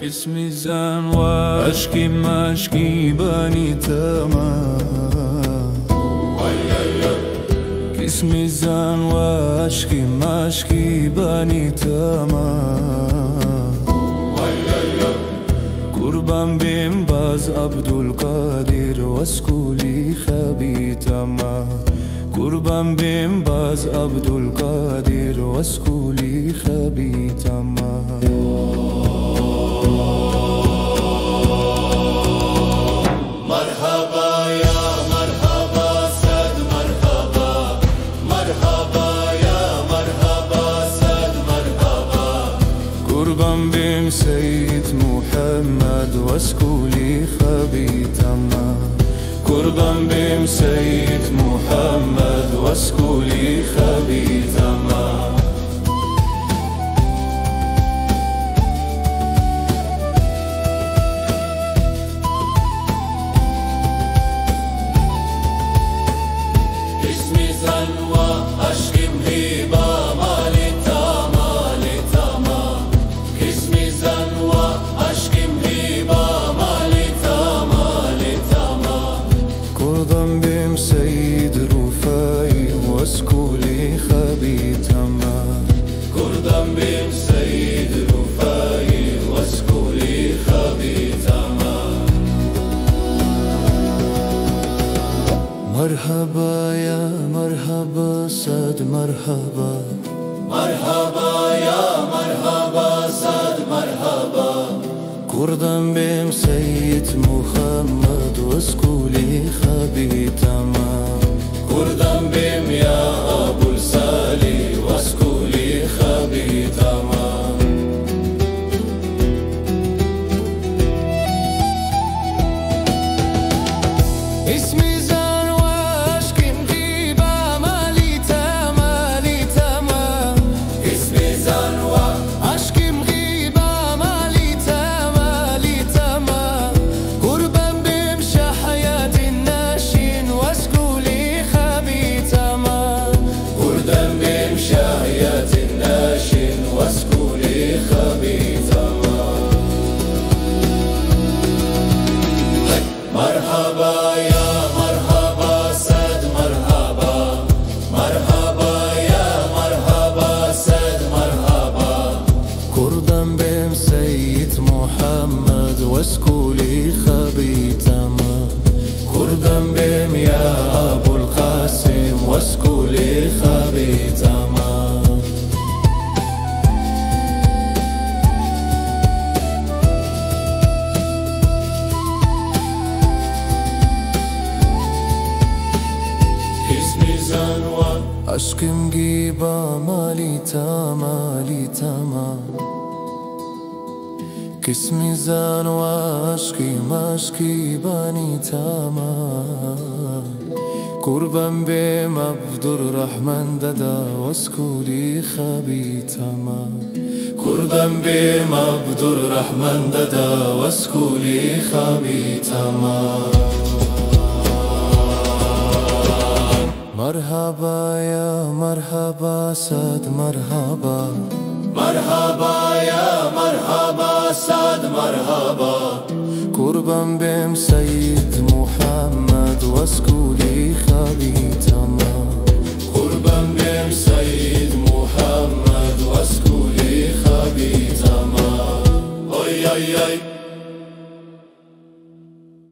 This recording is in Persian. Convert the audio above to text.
اسمي زان واشكي ماشكي بني تمام. اسمي زان واشكي ماشكي بني تمام. قربان بين باز عبد القادر واسكولي خبيتما. قربان بين باز عبد القادر واسكولي خبيتما. قربان بهم سيد محمد واسكولي خبيتما. قربان بهم سيد محمد واسكولي خبيتما. اسمي زنوة أشكي مهيبة مالي تاما لتاما. اسمي زنوة أشكي مهيبة مالي تاما لتاما. قربان بهم سيد رفاي واسكولي خبيتما. قربان بهم سيد رفاي واسكولي خبيتما. مرحبا يا مرحبا صد مرحبا. مرحبا يا مرحبا صد مرحبا. قربان بهم سيد محمد واسكولي خبيتما. قربان بهم يا أبو السالي واسكولي خبيتما. اسمي مرحبا يا مرحبا صد مرحبا. مرحبا يا مرحبا صد مرحبا. قربان بهم سيد محمد واسكولي خبيتما. قربان بهم يا أبو القاسم واسكولي خبيتما. أشكي مجيبة مالي تاما لتاما. كسمي زان واشكي ماشكي بني تاما. قربان بهم عبد الرحمن دادا واسكولي خبيتما. قربان بهم عبد الرحمن دادا واسكولي خبيتما. مرحبا يا مرحبا صد مرحبا. مرحبا يا مرحبا صد مرحبا. قربان بهم سيد محمد واسكولي خبيتما. قربان بهم سيد محمد واسكولي خبيتما. أي أي أي